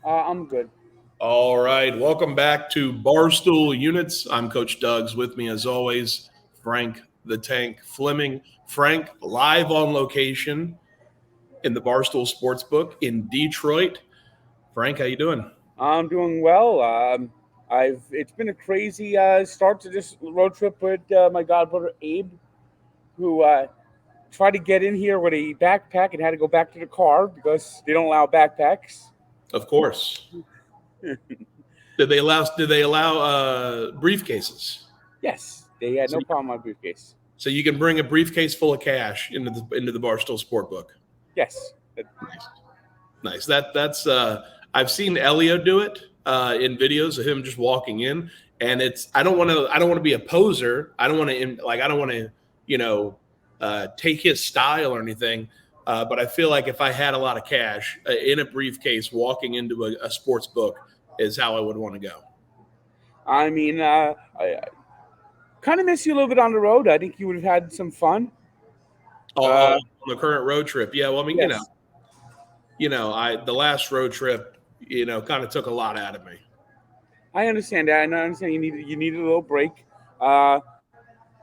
I'm good. All right. Welcome back to Barstool Units. I'm Coach Doug's. With me, as always, Frank the Tank Fleming. Frank, live on location in the Barstool Sportsbook in Detroit. Frank, how you doing? I'm doing well. It's been a crazy start to this road trip with my godbrother Abe, who tried to get in here with a backpack and had to go back to the car because they don't allow backpacks. Of course. Did they allow briefcases? Yes, they had So, no problem with my briefcase. so you can bring a briefcase full of cash into the Barstool Sportbook. Yes. Nice. Nice. That's I've seen Elio do it in videos of him just walking in, and I don't want to be a poser. I don't want to take his style or anything. But I feel like if I had a lot of cash in a briefcase, walking into a sports book is how I would want to go. I mean, I kind of miss you a little bit on the road. I think you would have had some fun. On the current road trip, yeah. Well, I mean, Yes. The last road trip, kind of took a lot out of me. I understand that, and I understand you needed a little break.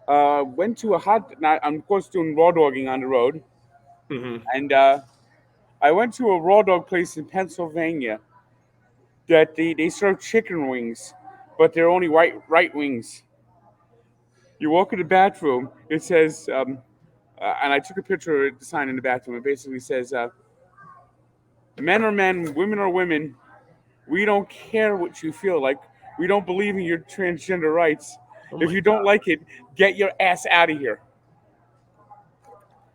Went to a hot. Now, I'm of course doing raw dogging on the road, Mm-hmm. and I went to a raw dog place in Pennsylvania that they serve chicken wings, but they're only right wings. You walk in the bathroom, it says, and I took a picture of the sign in the bathroom. It basically says, "Men are men, women are women. We don't care what you feel like. We don't believe in your transgender rights. Oh If my you God. don't like it, get your ass out of here."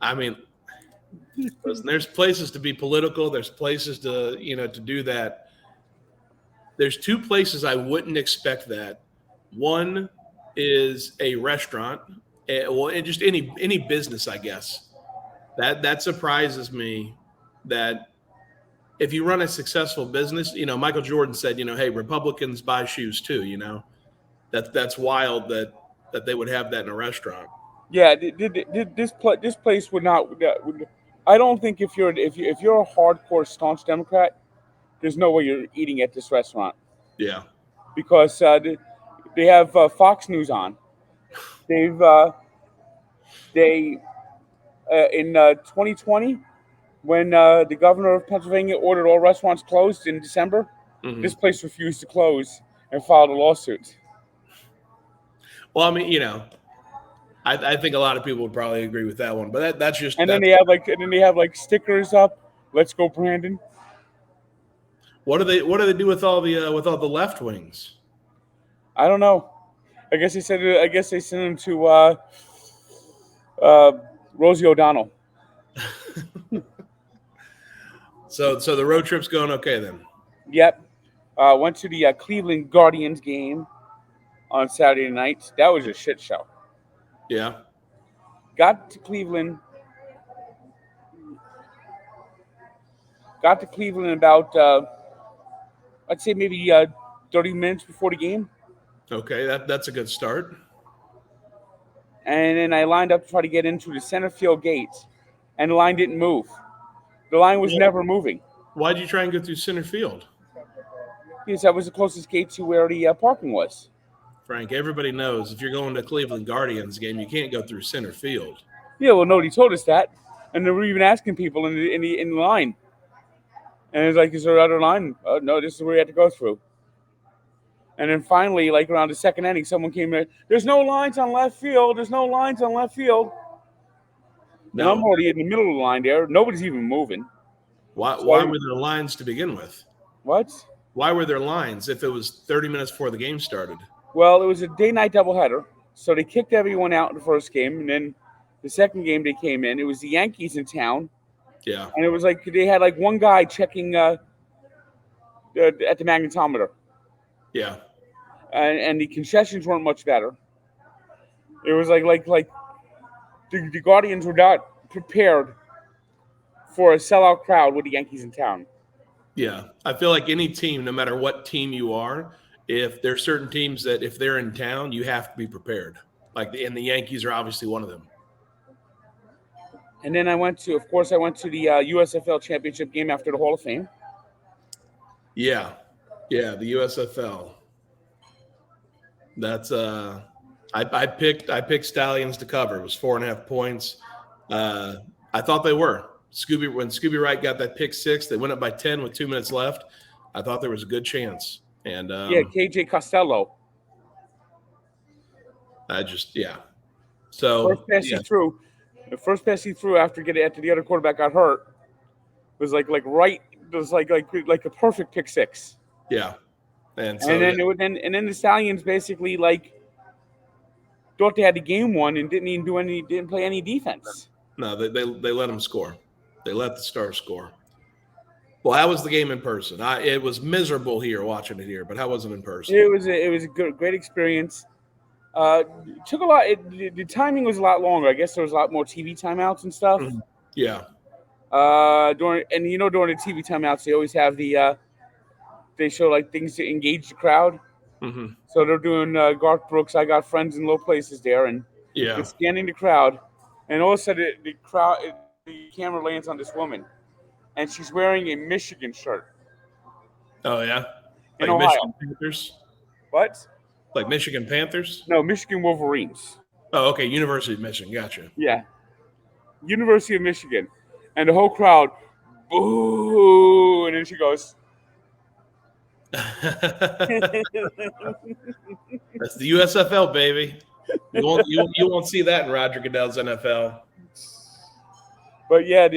I mean, listen, there's places to be political. There's places to do that. There's two places I wouldn't expect that. One is a restaurant, and just any business, I guess. That surprises me. That if you run a successful business, Michael Jordan said, hey, Republicans buy shoes too. That's wild that they would have that in a restaurant. Yeah, this place would not. I don't think if you're a hardcore staunch Democrat, there's no way you're eating at this restaurant Yeah. because they have Fox News on. They've they in 2020 when the governor of Pennsylvania ordered all restaurants closed in December. Hmm. This place refused to close and filed a lawsuit. Well, I mean, I think a lot of people would probably agree with that one, but that's just And then that's they have stickers up. Let's go, Brandon. what do they do with all the left wings? I don't know. I guess they sent him to uh, Rosie O'Donnell. So the road trip's going okay then. Yep. Went to the Cleveland Guardians game on Saturday night. That was a shit show. Yeah. Got to Cleveland. Got to Cleveland about I'd say maybe 30 minutes before the game, Okay, that's a good start. and then I lined up to try to get into the center field gate, and the line didn't move. The line was Well, never moving why'd you try and go through center field? because that was the closest gate to where the parking was. Frank, everybody knows if you're going to Cleveland Guardians game, you can't go through center field. Yeah, well, nobody told us that, and they were even asking people in the line, and it's like, "Is there another line?" No, this is where you have to go through. And then finally, like around the second inning, someone came in. There's no lines on left field. There's no lines on left field. And I'm No. already in the middle of the line there. Nobody's even moving. Why So were there lines to begin with? what? Why were there lines if it was 30 minutes before the game started? Well, it was a day-night doubleheader, so they kicked everyone out in the first game, and then the second game they came in. It was the Yankees in town, Yeah. and it was like they had like one guy checking at the magnetometer, Yeah. and the concessions weren't much better. It was like the Guardians were not prepared for a sellout crowd with the Yankees in town. Yeah. I feel like any team, no matter what team you are, if there's certain teams that if they're in town, you have to be prepared. And the Yankees are obviously one of them. And then I went to the USFL championship game after the Hall of Fame. Yeah, yeah, the USFL. That's I picked Stallions to cover. It was 4.5 points. Uh, I thought they were. When Scooby Wright got that pick six, they went up by 10 with 2 minutes left. I thought there was a good chance, and Yeah, KJ Costello. I just yeah. First So pass he yeah, threw. The first pass he threw after the other quarterback got hurt was like right. It was like a perfect pick six. yeah, and And so yeah, then the Stallions basically like thought they had the game won and didn't play any defense. no, they let them score. They let the Stars score. Well, how was the game in person? It was miserable here watching it here, but how was it in person? It was a great experience. It took a lot. The timing was a lot longer. I guess there was a lot more TV timeouts and stuff. Mhm. Yeah. During the TV timeouts, they always have they show like things to engage the crowd. Hmm. So they're doing Garth Brooks. I got friends in low places there, and Yeah. it's scanning the crowd, and all of a sudden the camera lands on this woman, and she's wearing a Michigan shirt Oh yeah. in Like Ohio. Michigan Panthers. What? Like Michigan Panthers. No, Michigan Wolverines. Oh, okay. University of Michigan. Gotcha. Yeah, University of Michigan, and the whole crowd, boo, and then she goes. That's the USFL, baby. You won't see that in Roger Goodell's NFL. But yeah,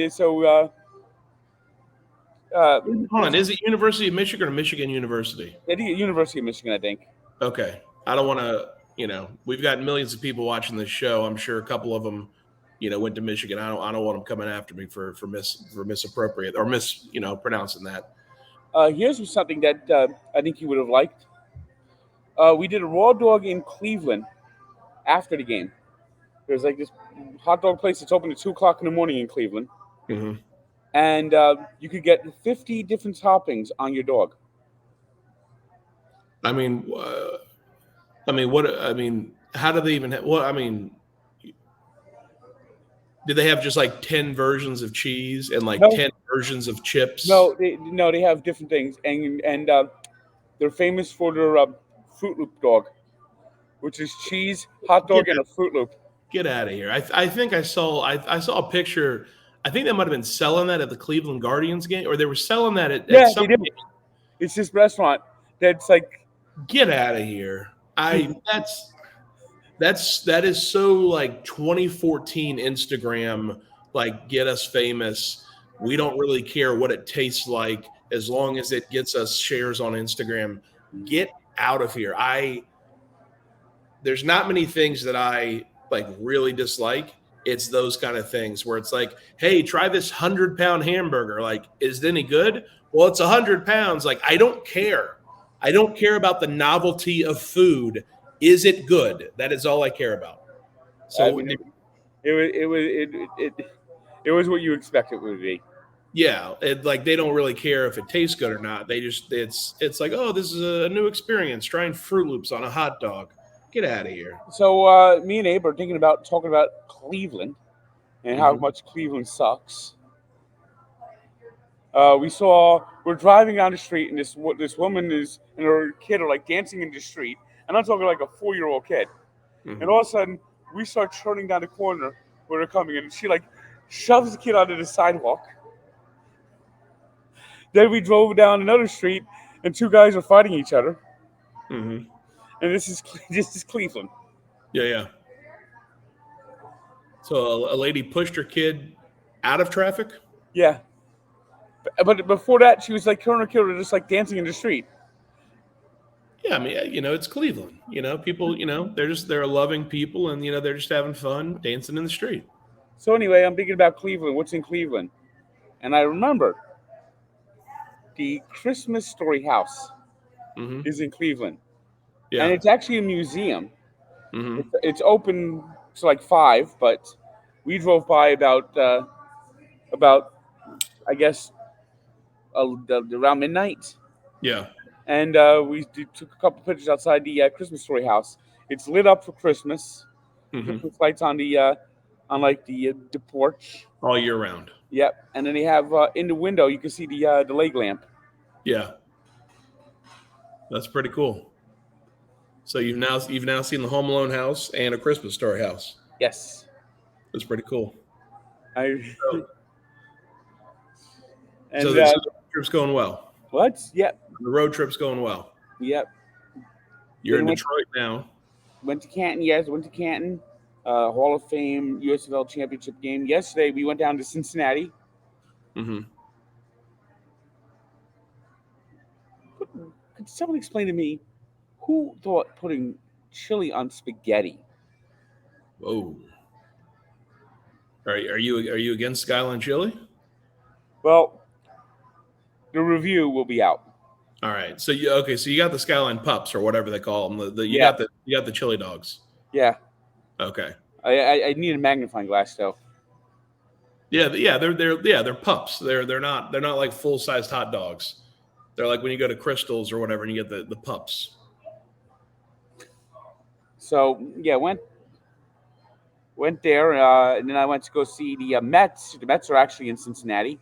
uh, Hold on, is it University of Michigan or Michigan University? I think University of Michigan, I think. Okay, I don't want to. We've got millions of people watching this show. I'm sure a couple of them, went to Michigan. I don't want them coming after me for misappropriate or pronouncing that. Here's something that I think you would have liked. We did a raw dog in Cleveland after the game. There's like this hot dog place that's open at 2 o'clock in the morning in Cleveland, Hmm. and you could get 50 different toppings on your dog. I mean, what? I mean, how do they even? I mean, did they have just like 10 versions of cheese and like No, 10 versions of chips? no, they have different things, and they're famous for their Fruit Loop dog, which is cheese, hot Get dog, and a Fruit Loop. get out of here! I think I saw a picture. I think they might have been selling that at the Cleveland Guardians game, or they were selling that at Yeah, some they do. game. It's this restaurant that's like Get out of here! That is so like 2014 Instagram, like get us famous. We don't really care what it tastes like as long as it gets us shares on Instagram. Get out of here. There's not many things that I like really dislike. It's those kind of things where it's like, hey, try this 100-pound hamburger. Like, is it any good? Well, it's 100 pounds. Like, I don't care. I don't care about the novelty of food. Is it good? That is all I care about. I So mean, it was what you expect it would be. yeah, like they don't really care if it tastes good or not. They just it's like, oh, this is a new experience. Trying Fruit Loops on a hot dog. Get out of here. So me and Abe are thinking about talking about Cleveland and how Hmm. much Cleveland sucks. We're driving down the street and this woman is and her kid are like dancing in the street, and I'm talking like a 4-year-old kid. And Hmm. all of a sudden we start turning down the corner where they're coming, and she like shoves the kid onto the sidewalk. Then we drove down another street, and two guys are fighting each other. Hmm. And this is Cleveland. Yeah, yeah. So a lady pushed her kid out of traffic. Yeah, but before that, she was like her and her kid were just like dancing in the street. Yeah, I mean, it's Cleveland. People, they're loving people, and they're just having fun dancing in the street. So anyway, I'm thinking about Cleveland. What's in Cleveland? And I remember the Christmas Story House Hmm. is in Cleveland, and Yeah. it's actually a museum. Hmm. It's open to like 5, but we drove by about I guess around midnight, Yeah. and took a couple pictures outside the Christmas Story House. It's lit up for Christmas. Hmm. Christmas lights on the porch. All year round. Yep, and then they have in the window you can see the leg lamp. Yeah. That's pretty cool. So you've now seen the Home Alone house and a Christmas Story house. Yes. That's pretty cool. I So, so and the trip's going well. what? Yep. The road trip's going well. Yep. You're in Then Detroit now. went to Canton. Yes, went to Canton. Hall of Fame USFL championship game. Yesterday we went down to Cincinnati. Mm-hmm. Could someone explain to me who thought putting chili on spaghetti? Whoa. Are you against Skyline Chili? Well, the review will be out. All right. So you got the Skyline Pups or whatever they call them. You Yeah. got the chili dogs. Yeah. Okay. I need a magnifying glass though. Yeah, they're pups. They're not like full sized hot dogs. They're like when you go to Crystals or whatever and you get the pups. So yeah, went there, and then I went to go see the Mets. The Mets are actually in Cincinnati.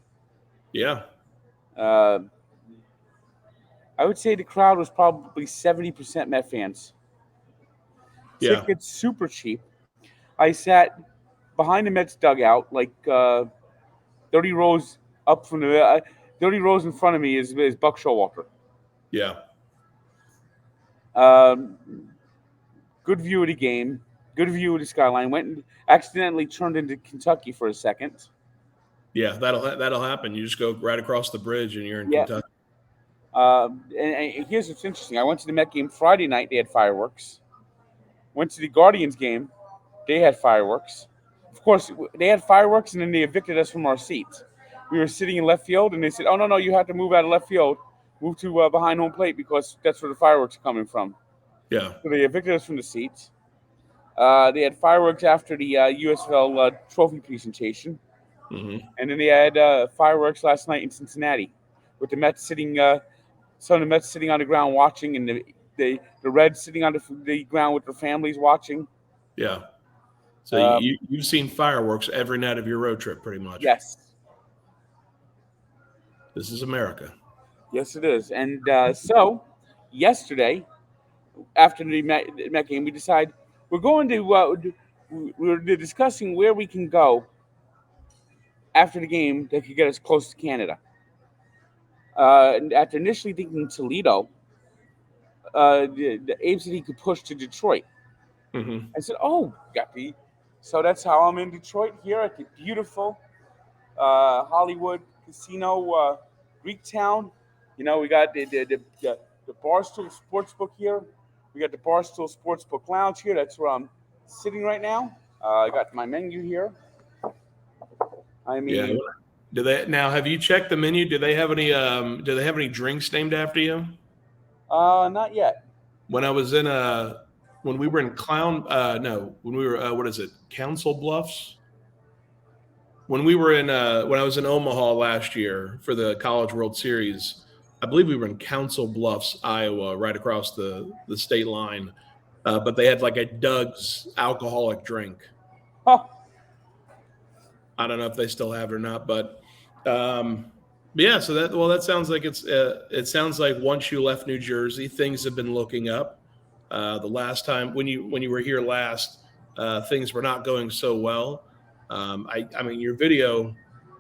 Yeah. Uh, I would say the crowd was probably 70% Met fans. Yeah. Tickets super cheap. I sat behind the Mets dugout, like 30 rows up from the 30 rows in front of me is Buck Showalter. Yeah. Good view of the game. Good view of the skyline. Went and accidentally turned into Kentucky for a second. Yeah, that'll happen. You just go right across the bridge and you're in Yeah. Kentucky. And here's what's interesting. I went to the Met game Friday night. They had fireworks. Went to the Guardians game. They had fireworks. Of course, they had fireworks, and then they evicted us from our seats. We were sitting in left field, and they said, "Oh no, you have to move out of left field, move to behind home plate because that's where the fireworks are coming from." Yeah. So they evicted us from the seats. They had fireworks after the USFL trophy presentation, Mm-hmm. and then they had fireworks last night in Cincinnati, with the Mets sitting, some of the Mets sitting on the ground watching, and the Reds sitting on the ground with their families watching. Yeah. So you've seen fireworks every night of your road trip, pretty much. Yes. This is America. Yes, it is. And so yesterday, after the Met game, we decided we're going to. We're discussing where we can go after the game that could get us close to Canada. And after initially thinking Toledo, Abe said he could push to Detroit. Mm-hmm. I said, "Oh, yuppie!" So that's how I'm in Detroit here at the beautiful Hollywood Casino, Greektown. You know, we got the Barstool Sportsbook here. We got the Barstool Sportsbook Lounge here. That's where I'm sitting right now. I got my menu here. I mean, yeah. Have you checked the menu? Do they have any drinks named after you? not yet. When I was when we were in when we were what is it? Council Bluffs. When we were when I was in Omaha last year for the College World Series, I believe we were in Council Bluffs, Iowa, right across the state line. But they had like a Doug's alcoholic drink. Oh, I don't know if they still have it or not, but yeah. So that sounds like it sounds like once you left New Jersey, things have been looking up. The last time when you were here last, things were not going so well. I mean your video,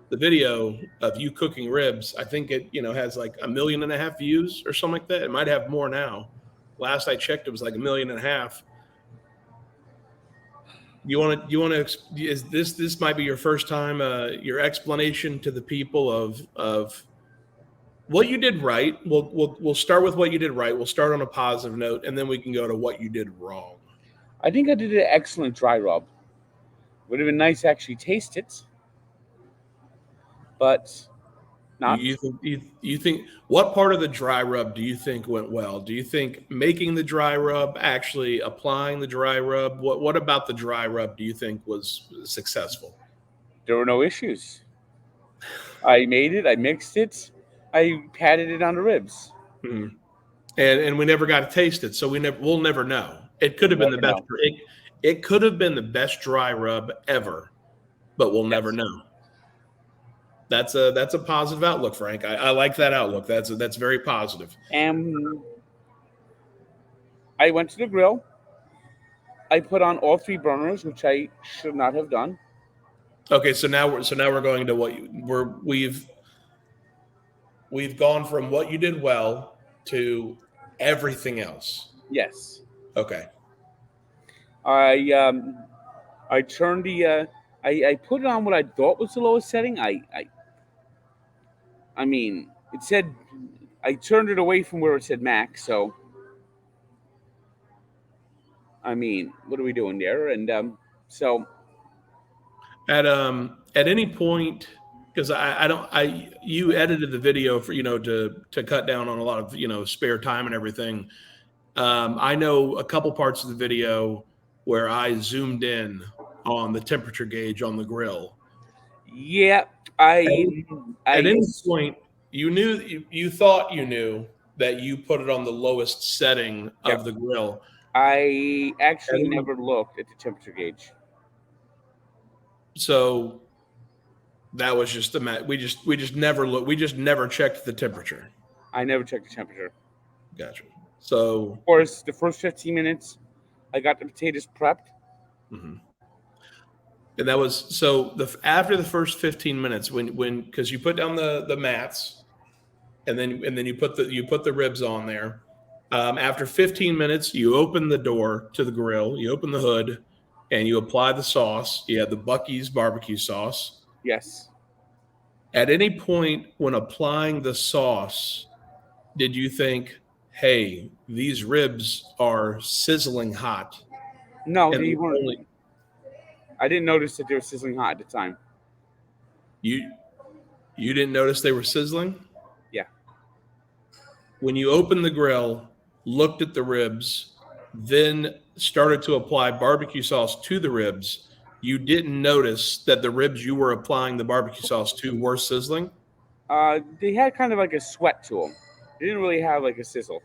the video of you cooking ribs, I think it has like 1.5 million views or something like that. It might have more now. Last I checked, it was like 1.5 million. You want to? Is this might be your first time? Your explanation to the people of what you did right. We'll start with what you did right. We'll start on a positive note, and then we can go to what you did wrong. I think I did an excellent dry rub. Would have been nice to actually taste it, but not. You think what part of the dry rub do you think went well? Do you think making the dry rub, actually applying the dry rub? What about the dry rub do you think was successful? There were no issues. I made it. I mixed it. I patted it on the ribs. Mm-hmm. And we never got to taste it, so we'll never know. It could have been the best. It could have been the best dry rub ever, but we'll never know. That's a positive outlook, Frank. I like that outlook. That's very positive. And I went to the grill. I put on all 3 burners, which I should not have done. Okay, so now we're going to we've gone from what you did well to everything else. Yes. Okay. I I turned the I put it on what I thought was the lowest setting. I mean, it said I turned it away from where it said max. So I mean, what are we doing there? And so At any point, because I don't you edited the video for to cut down on a lot of spare time and everything. I know a couple parts of the video where I zoomed in on the temperature gauge on the grill. yeah, At I any point, you thought you knew that you put it on the lowest setting yeah, of the grill. I At actually any, never looked at the temperature gauge. so that was just we just never looked. We just never checked the temperature. I never checked the temperature. Gotcha. So, Of course, the first 15 minutes, I got the potatoes prepped. mhm. And that was so after the first 15 minutes when because you put down the mats and then you put the ribs on there. After 15 minutes, you open the door to the grill, you open the hood, and you apply the sauce. You have the Buc-ee's barbecue sauce. Yes. At any point when applying the sauce, did you think, "Hey, these ribs are sizzling hot"? No, And they the weren't. only I didn't notice that they were sizzling hot at the time. you you didn't notice they were sizzling? Yeah. When you opened the grill, looked at the ribs, then started to apply barbecue sauce to the ribs, you didn't notice that the ribs you were applying the barbecue sauce to were sizzling? They had kind of like a sweat to them. They didn't really have like a sizzle.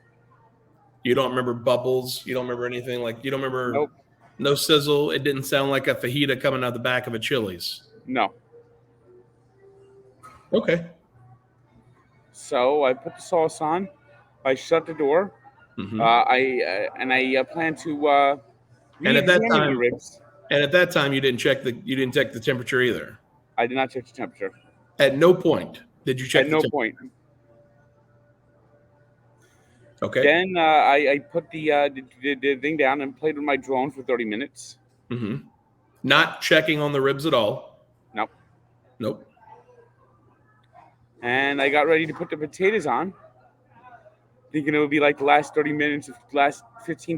You don't remember bubbles? You don't remember anything you don't remember Nope. no sizzle? It didn't sound like a fajita coming out the back of a Chili's. No. Okay. So I put the sauce on. I shut the door. Hmm. I plan to And at that re-examine the time, ribs. you didn't check the temperature either. I did not check the temperature. At no point did you check At the no temperature. point. Okay. Then I put the thing down and played with my drone for 30 minutes. Hmm. Not checking on the ribs at all. Nope. Nope. And I got ready to put the potatoes on, thinking it would be like the last 15,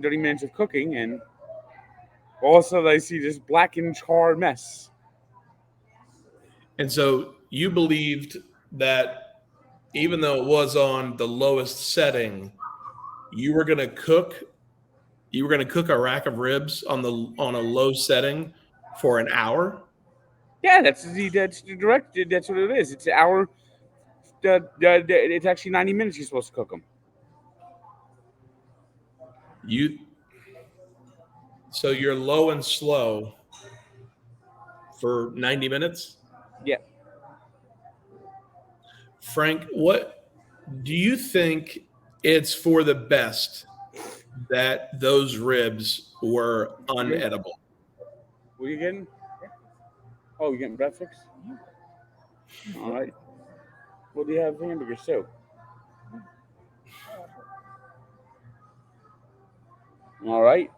30 minutes of cooking. And all of a sudden I see this blackened char mess. And so you believed that even though it was on the lowest setting, you were going to cook a rack of ribs on a low setting for an hour? Yeah, that's the direct. That's what it is. It's an hour. It's actually 90 minutes. You're supposed to cook them. So you're low and slow for 90 minutes? Yeah. Frank, what do you think it's for the best that those ribs were unedible? What are you getting? Oh, you're getting breakfast? All right. Well, do you have hamburgers too? All right.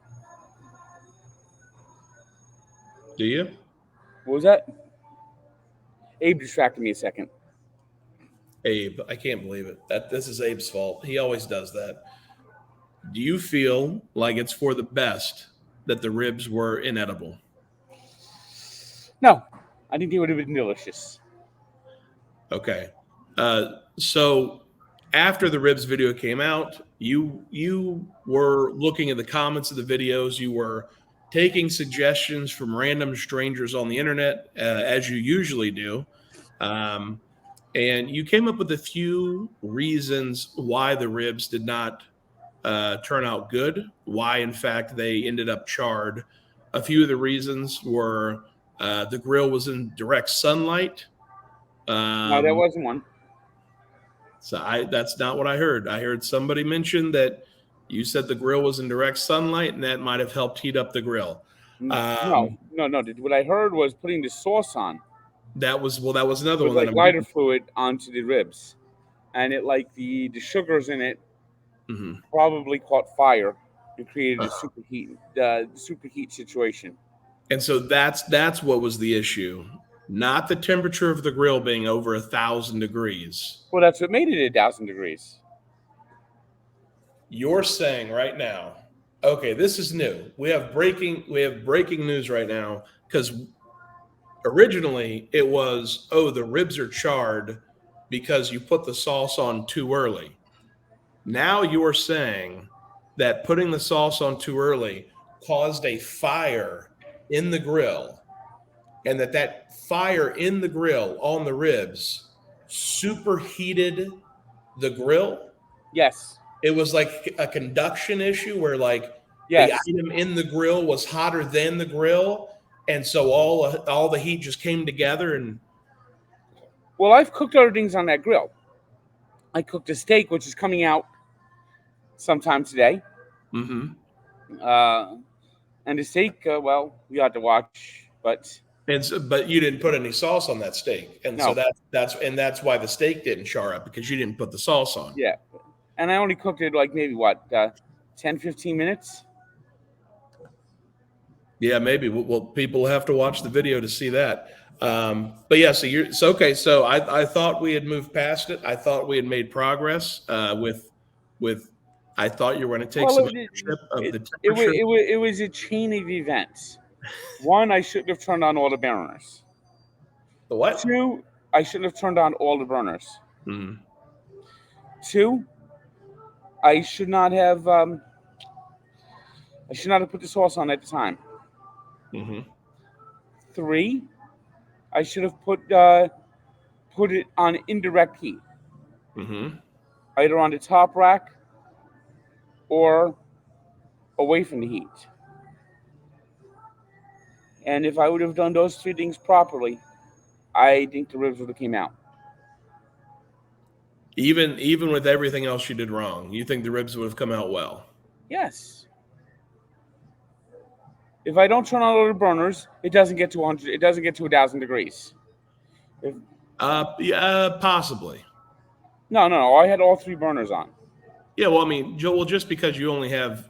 Do you? What was that? Abe distracted me a second. Abe, I can't believe it. This is Abe's fault. He always does that. Do you feel like it's for the best that the ribs were inedible? No, I think they would have been delicious. Okay. So after the ribs video came out, you were looking at the comments of the videos. You were taking suggestions from random strangers on the internet, as you usually do. And you came up with a few reasons why the ribs did not turn out good, why, in fact, they ended up charred. A few of the reasons were the grill was in direct sunlight. No, that wasn't one. So that's not what I heard. I heard somebody mention that You said the grill was in direct sunlight, and that might have helped heat up the grill. No. What I heard was putting the sauce on That was another with one that like I'm lighter getting. fluid onto the ribs, and it like the sugars in it Mhm. probably caught fire and created a superheat situation. And so that's what was the issue, not the temperature of the grill being over 1,000 degrees. Well, that's what made it 1,000 degrees. You're saying right now, okay, this is new. We have breaking news right now because originally it was, oh, the ribs are charred because you put the sauce on too early. Now you're saying that putting the sauce on too early caused a fire in the grill, and that fire in the grill on the ribs superheated the grill. Yes, It was like a conduction issue where like the yes. item in the grill was hotter than the grill, and so all the heat just came together. And Well, I've cooked other things on that grill. I cooked a steak, which is coming out sometime today. mhm. Uh, and the steak, well, you have to watch, but But you didn't put any sauce on that steak, and so no, that's why the steak didn't char up, because you didn't put the sauce on. yeah. And I only cooked it like maybe what, 10, 15 minutes? Yeah, maybe. Well, people have to watch the video to see that. But yeah, so okay. So I thought we had moved past it. I thought we had made progress with. I thought you were going to take Well, some ownership of the temperature. it was a chain of events. One, I shouldn't have turned on all the burners. The what? Two, I shouldn't have turned on all the burners. Mm-hmm. Two, I should not have put the sauce on at the time. Mm-hmm. Three, I should have put it on indirect heat, Mm-hmm. either on the top rack or away from the heat. And if I would have done those three things properly, I think the ribs would have came out. Even with everything else you did wrong, you think the ribs would have come out well? Yes. If I don't turn on all the burners, it doesn't get to 100. It doesn't get to 1,000 degrees. If, Yeah, possibly. no. I had all three burners on. Yeah, well, I mean, Joe, well, just because you only have,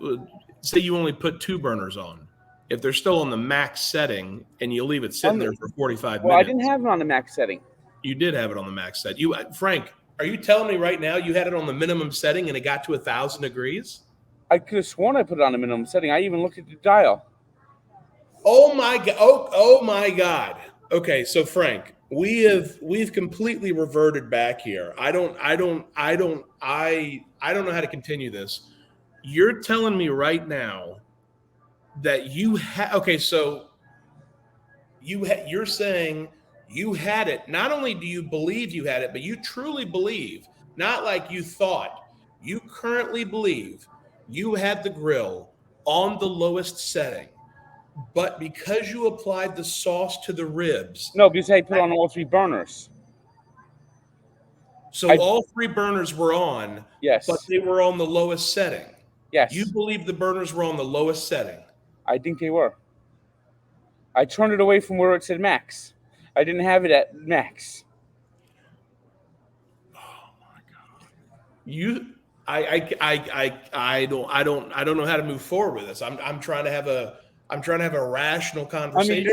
say you only put two burners on, if they're still on the max setting and you leave it sitting there for 45 Well, I didn't minutes, have it on the max setting. you did have it on the max set. Frank, are you telling me right now you had it on the minimum setting and it got to 1,000 degrees? I could have sworn I put it on the minimum setting. I even looked at the dial. Oh my god! Oh my god! Okay, so Frank, we've completely reverted back here. I don't know how to continue this. You're telling me right now that you had, okay, so you're saying you had it. Not only do you believe you had it, but you truly believe, not like you thought. You currently believe you had the grill on the lowest setting, but because you applied the sauce to the ribs, No, because I put on all three burners. so all three burners were on, but Yes, they were on the lowest setting. You yes, believe the burners were on the lowest setting. I think they were. I turned it away from where it said max. I didn't have it at max. You I don't know how to move forward with this. I'm trying to have a rational I mean, conversation.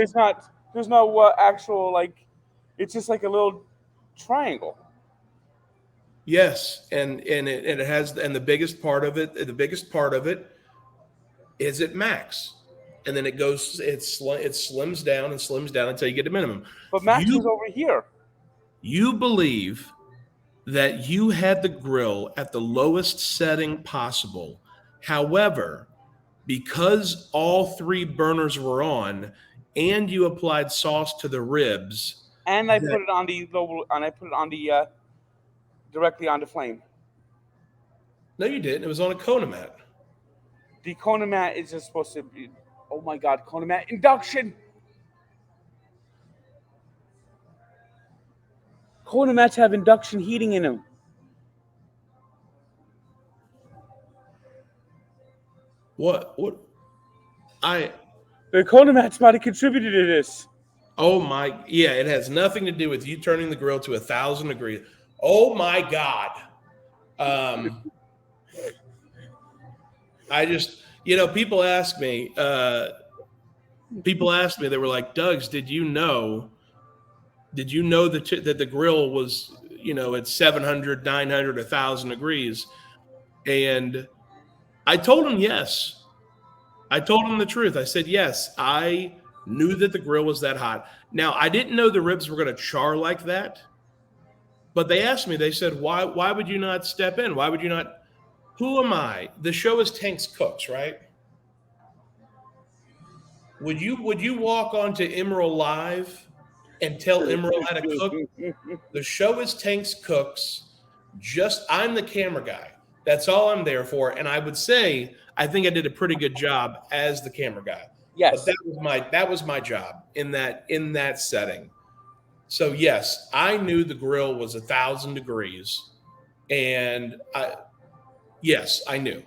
there's no actual like, it's just like a little triangle. Yes, and it has, and the biggest part of it is at max, and then it goes, it slims down and slims down until you get to minimum. But max was over here. You believe that you had the grill at the lowest setting possible. However, because all three burners were on and you applied sauce to the ribs, And I put it on the low, and I put it on the directly on the flame. no, you didn't. It was on a Kona mat. The Kona mat is just supposed to be. Oh my God, Kona mat induction. Kona mats have induction heating in them. What? I. The Kona match might have contributed to this. Oh my. Yeah, it has nothing to do with you turning the grill to 1,000 degrees. Oh my God. I just, people ask me. People asked me. They were like, "Doug's, did you know that the grill was, at 700, 900, 1,000 degrees?" And I told them yes. I told them the truth. I said, yes, I knew that the grill was that hot. Now, I didn't know the ribs were going to char like that, but they asked me, they said, why would you not step in? Why would you not? Who am I? The show is Tank's Cooks, right? Would you walk onto Emerald Live and tell Emerald how to cook? The show is Tank's Cooks. I'm the camera guy. That's all I'm there for. And I would say I think I did a pretty good job as the camera guy. Yes. But that was my job in that setting. So yes, I knew the grill was 1,000 degrees. And yes, I knew.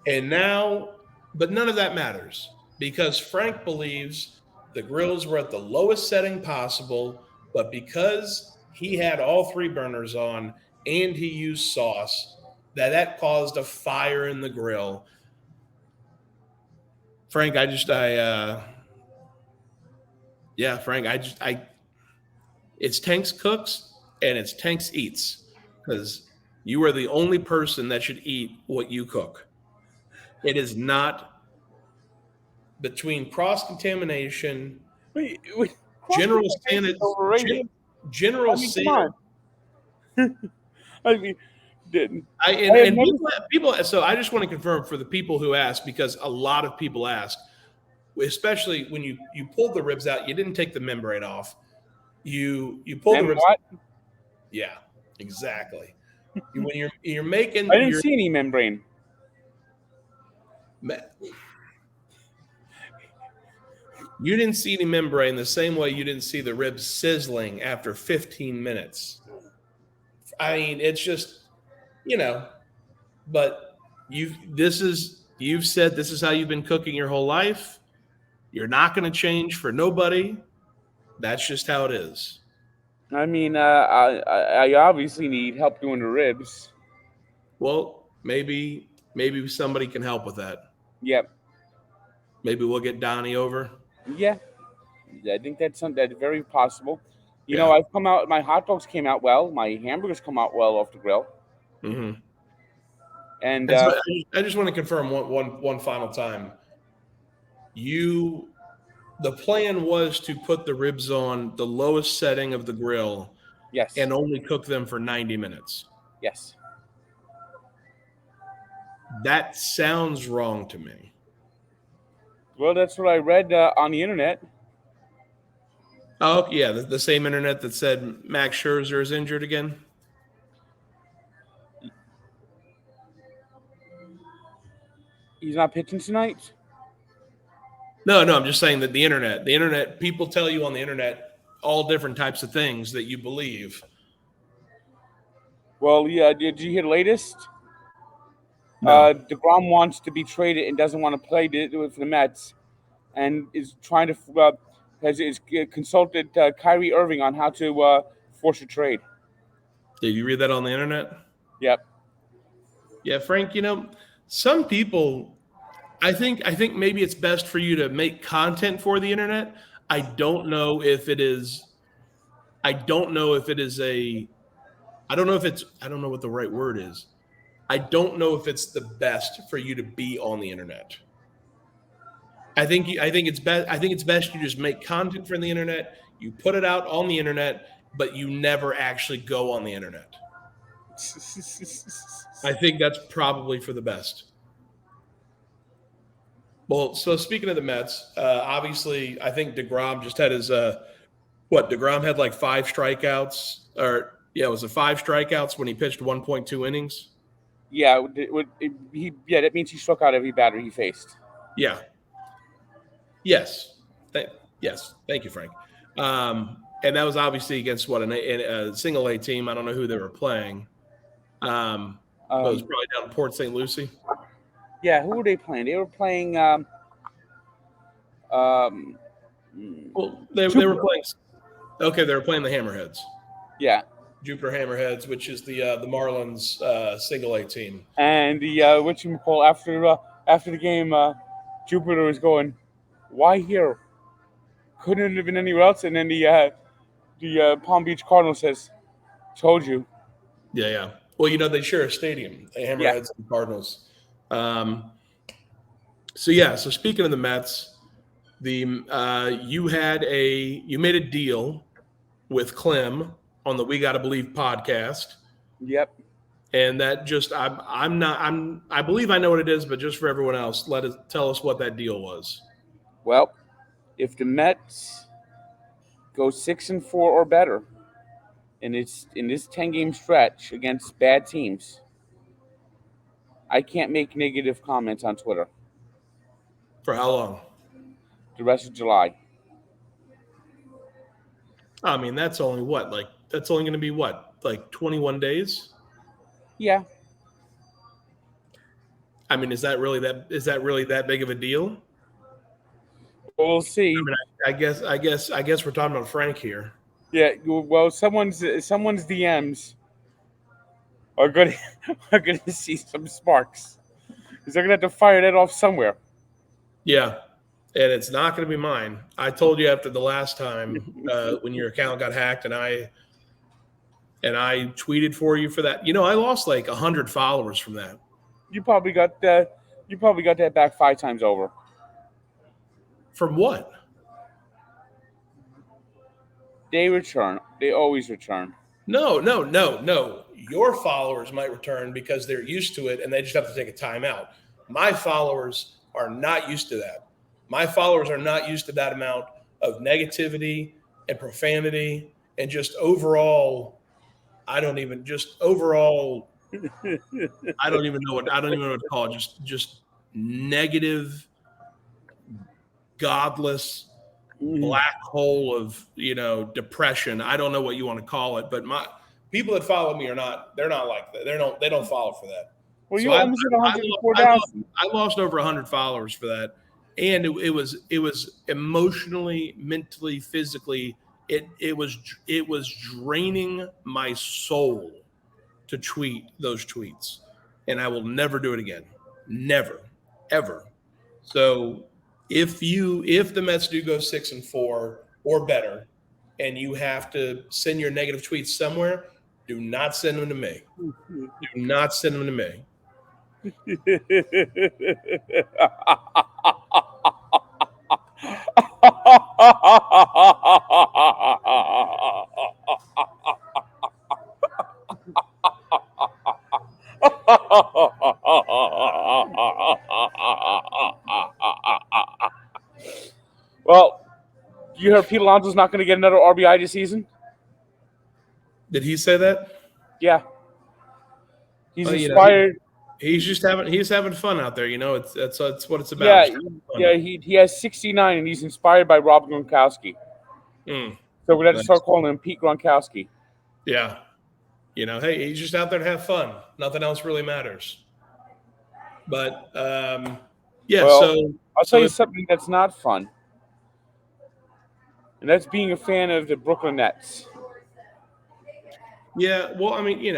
And now, but none of that matters because Frank believes the grills were at the lowest setting possible, but because he had all 3 burners on and he used sauce, that caused a fire in the grill. Frank, it's Tank's Cooks and it's Tank's Eats because you are the only person that should eat what you cook. It is not between cross-contamination, general sanitary. General sanitary. I mean, people. So I just want to confirm for the people who ask, because a lot of people ask, especially when you pulled the ribs out, you didn't take the membrane off. You pulled the ribs. What? Yeah, exactly. When you're making, I didn't see any membrane. You didn't see any membrane the same way you didn't see the ribs sizzling after 15 minutes. I mean, it's just, but you've said this is how you've been cooking your whole life. You're not going to change for nobody. That's just how it is. I mean, I obviously need help doing the ribs. Well, maybe somebody can help with that. Yep. Maybe we'll get Donnie over. Yeah, I think that's very possible. You know, I've come out. My hot dogs came out well. My hamburgers come out well off the grill. Mm-hmm. And so I just want to confirm one final time. The plan was to put the ribs on the lowest setting of the grill. Yes. And only cook them for 90 minutes. Yes. That sounds wrong to me. Well, that's what I read on the internet. Oh, yeah, the same internet that said Max Scherzer is injured again? He's not pitching tonight? No, I'm just saying that the internet, people tell you on the internet all different types of things that you believe. Well, yeah, did you hear the latest? No. DeGrom wants to be traded and doesn't want to play for the Mets, and is trying to has consulted Kyrie Irving on how to force a trade. Did you read that on the internet? Yep. Yeah, Frank. Some people, I think maybe it's best for you to make content for the internet. I don't know if it's I don't know what the right word is. I don't know if it's the best for you to be on the internet. I think it's best you just make content for the internet. You put it out on the internet, but you never actually go on the internet. I think that's probably for the best. Well, so speaking of the Mets, obviously, I think DeGrom just had his DeGrom had like 5 strikeouts, was it 5 strikeouts when he pitched 1.2 innings? Yeah, that means he struck out every batter he faced. Yeah. Yes. Thank you, Frank. And that was obviously against a single A team. I don't know who they were playing. It was probably down in Port St. Lucie. Yeah, who were they playing? They were playing um, Well, they were Jupiter. playing. Okay, they were playing the Hammerheads, Yeah, Jupiter Hammerheads, which is the Marlins single A team. and the what you call after the game, Jupiter was going, "Why here? Couldn't it have been anywhere else?" And then the Palm Beach Cardinal says, "Told you." Yeah, yeah. Well, they share a stadium, the Yeah. Hammerheads and Cardinals. Um, so yeah. So speaking of the Mets, you made a deal with Clem on the We Gotta Believe podcast, Yep. and that just I'm not I believe I know what it is, but just for everyone else, tell us what that deal was. Well, if the Mets go 6-4 or better in this 10-game stretch against bad teams, I can't make negative comments on Twitter For how long? the rest of July. I mean, that's only that's only going to be what, like 21 days? Yeah, I mean, is that really that big of a deal? we'll I see. mean, I guess we're talking about Frank here. Yeah, well, someone's DMs are gonna are gonna see some sparks because they're gonna have to fire that off somewhere. Yeah, and it's not going to be mine. I told you after the last time when your account got hacked, and I tweeted for you for that. I lost like 100 followers from that. You probably got that. You probably got that back 5 times over. From what? They return. They always return. No, no, no, no. Your followers might return because they're used to it and they just have to take a timeout. My followers are not used to that. My followers are not used to that amount of negativity and profanity and just overall. I don't even know what to call it. Just negative, godless, black hole of depression. I don't know what you want to call it, but my people that follow me they're not like that. They don't follow for that. Well, So you almost hit 104,000. I lost over 100 followers for that, and it was emotionally, mentally, physically. It was draining my soul to tweet those tweets, and I will never do it again. Never, ever. So if the Mets do go 6-4 or better, and you have to send your negative tweets somewhere, do not send them to me. Do not send them to me. Well, you heard Pete Alonso's not going to get another RBI this season? Did he say that? Yeah. He's Well, inspired. he's having fun out there. That's what it's about. Yeah, Just having fun. yeah. He has 69, and he's inspired by Rob Gronkowski. Mm, So we're going to nice. start calling him Pete Gronkowski. Yeah. Hey, he's just out there to have fun. Nothing else really matters. But yeah. Well, So I'll tell you something that's not fun, and that's being a fan of the Brooklyn Nets. yeah. Well, I mean,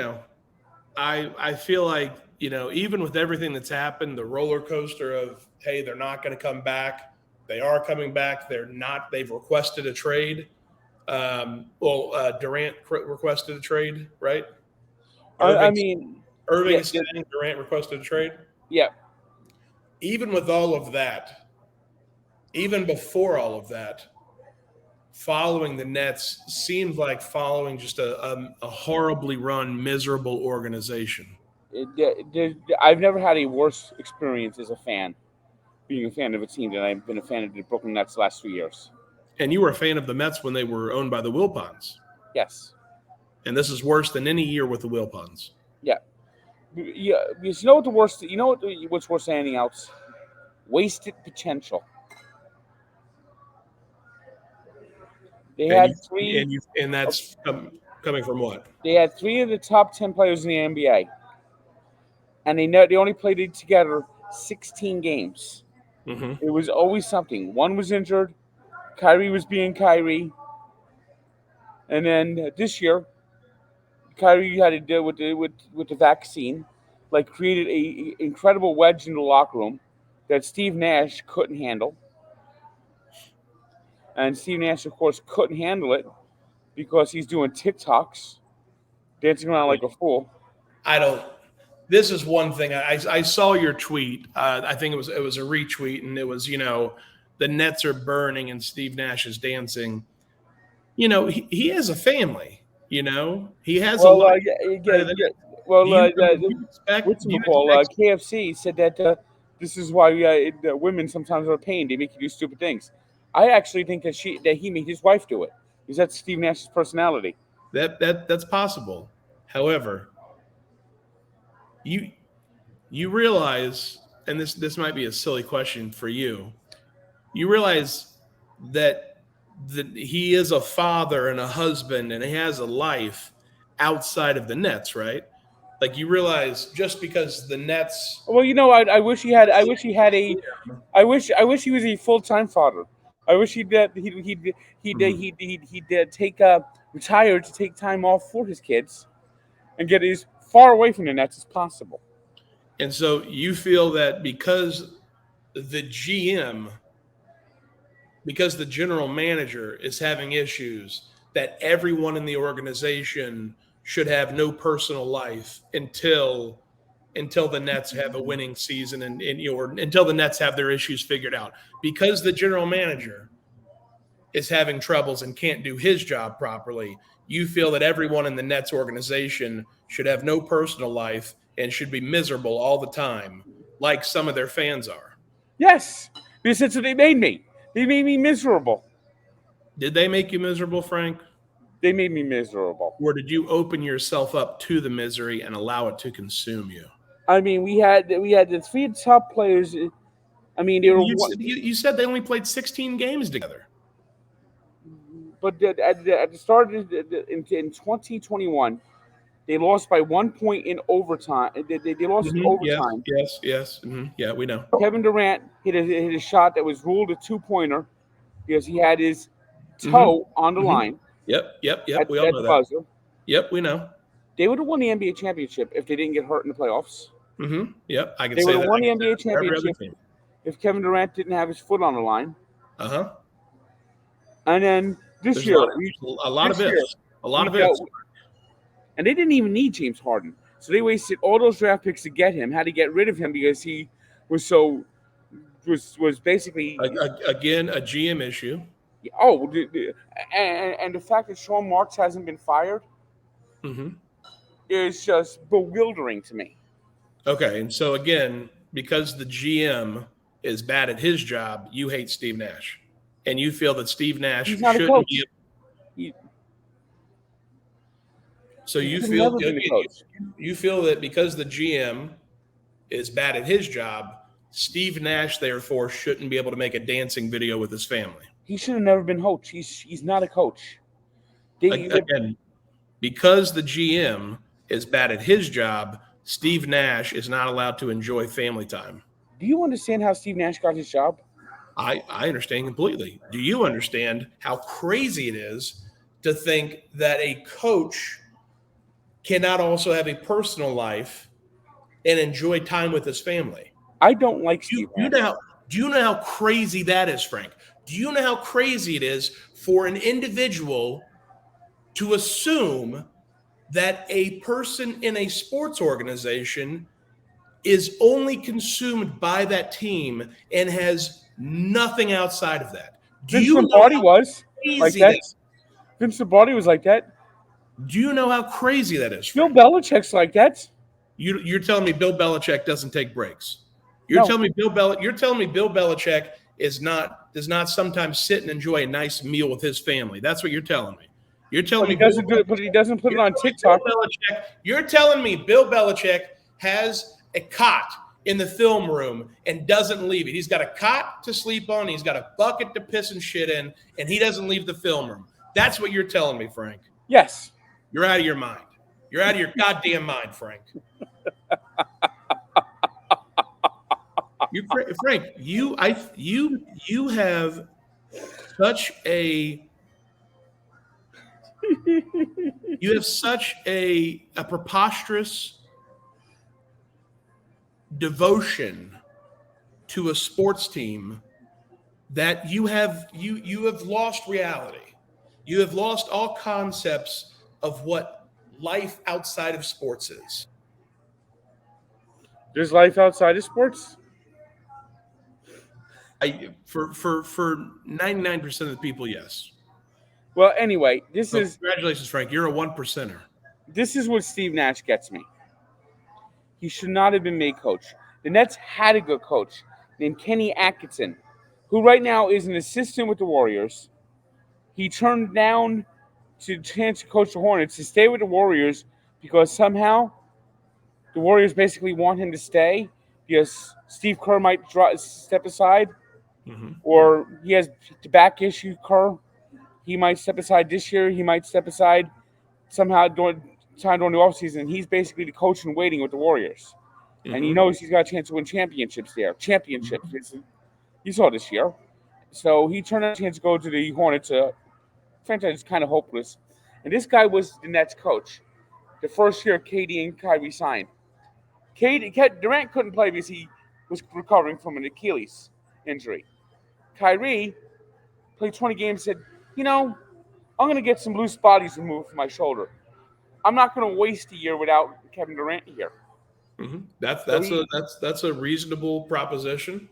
I feel like even with everything that's happened, the roller coaster of hey, they're not going to come back. They are coming back. They're not. They've requested a trade. Durant requested a trade, right? Irving yeah, saying Durant requested a trade. yeah. Even with all of that, even before all of that, following the Nets seemed like following just a horribly run, miserable organization. I've never had a worse experience as a fan, being a fan of a team than I've been a fan of the Brooklyn Nets the last 3 years. And you were a fan of the Mets when they were owned by the Wilpons. Yes. And this is worse than any year with the Wilpons. Yeah. Yeah. Because you know what the worst? You know what's worse than anything else? Wasted potential. They had three. And that's coming from what? They had 3 of the top 10 players in the NBA, and they only played it together 16 games. Mm-hmm. It was always something. One was injured. Kyrie was being Kyrie. And then this year, Kyrie had to deal with the vaccine, like created a incredible wedge in the locker room that Steve Nash couldn't handle. And Steve Nash, of course, couldn't handle it because he's doing TikToks, dancing around like a fool. I don't. This is one thing. I saw your tweet. I think it was a retweet, and it was the Nets are burning and Steve Nash is dancing. He has a family. He has a Well, life yeah, outside of the yeah. Nets. Well, Do you expect? what's Do you it called? expect? KFC said that this is why women sometimes are a pain. They make you do stupid things. I actually think that he made his wife do it because that's Steve Nash's personality. That's possible. However, you you realize, and this might be a silly question for you. You realize that he is a father and a husband, and he has a life outside of the Nets, right? Like you realize just because the Nets, Well, I wish he had. I wish he had a. I wish he was a full time father. I wish he'd take retired to take time off for his kids and get as far away from the Nets as possible. and so you feel that the GM, because the general manager is having issues, that everyone in the organization should have no personal life until the Nets have a winning season or until the Nets have their issues figured out. Because the general manager is having troubles and can't do his job properly, you feel that everyone in the Nets organization should have no personal life and should be miserable all the time, like some of their fans are. Yes, because that's what they made me. They made me miserable. Did they make you miserable, Frank? They made me miserable. Or did you open yourself up to the misery and allow it to consume you? I mean, we had the three top players. I mean, they were one, You said they only played 16 games together. but at the start of in 2021, they lost by 1 point in overtime. They lost in Yes, overtime. yes, yes. Yeah, we know. Kevin Durant hit a shot that was ruled a 2 pointer because he had his hmm toe on the hmm line Yep. We all at know the that. buzzer. Yep, we know. They would have won the NBA championship if they didn't get hurt in the playoffs. Yep, I can They say would have that. won I the can say NBA that for every other championship team. if Kevin Durant didn't have his foot on the line. Uh huh. And then this There's a year, lot of a lot of ifs. A lot we of ifs. dealt, and they didn't even need James Harden, so they wasted all those draft picks to get him. Had to get rid of him because he was so was basically Again, a GM issue. oh, and the fact that Sean Marks hasn't been fired hmm is just bewildering to me. Okay, and so again, because the GM is bad at his job, you hate Steve Nash, and you feel that Steve Nash He's not a shouldn't be. coach. He, So he you should have feel never been a coach. you feel that because the GM is bad at his job, Steve Nash therefore shouldn't be able to make a dancing video with his family. He should have never been coach. He's not a coach. Again, because the GM is bad at his job, Steve Nash is not allowed to enjoy family time. Do you understand how Steve Nash got his job? I understand completely. Do you understand how crazy it is to think that a coach cannot also have a personal life and enjoy time with his family? I don't like Do Steve you Nash. know do you know how crazy that is, Frank? Do you know how crazy it is for an individual to assume that a person in a sports organization is only consumed by that team and has nothing outside of that? Do Vince you know Lombardi how was like crazy that. that? Vince Lombardi was like that. Do you know how crazy that is, Bill Frank? Belichick's like that. You're telling me Bill Belichick doesn't take breaks? You're No, telling me Bill Belichick does not sometimes sit and enjoy a nice meal with his family? That's what you're telling me. You're telling but he me Bill doesn't do it. But he doesn't put it on Bill TikTok. Belichick. You're telling me Bill Belichick has a cot in the film room and doesn't leave it. He's got a cot to sleep on. He's got a bucket to piss and shit in, and he doesn't leave the film room. That's what you're telling me, Frank. Yes. You're out of your mind. You're out of your goddamn mind, Frank. Frank, you have such a preposterous devotion to a sports team that you have lost reality. You have lost all concepts of what life outside of sports is. There's life outside of sports. For 99% of the people, yes. Well, anyway, So congratulations, Frank. You're a 1%er. this is what Steve Nash gets me. He should not have been made coach. The Nets had a good coach named Kenny Atkinson, who right now is an assistant with the Warriors. He turned down to chance to coach the Hornets to stay with the Warriors because somehow the Warriors basically want him to stay because Steve Kerr might step aside, or he has the back issue. Kerr, he might step aside this year. He might step aside somehow during the offseason. He's basically the coach in waiting with the Warriors, and he knows he's got a chance to win championships there. You saw this year. So he turned down a chance to go to the Hornets. Franchise is kind of hopeless. And this guy was the Nets coach the first year KD and Kyrie signed. Durant couldn't play because he was recovering from an Achilles injury. Kyrie played 20 games and said, I'm going to get some loose bodies removed from my shoulder. I'm not going to waste a year without Kevin Durant here. That's a reasonable proposition.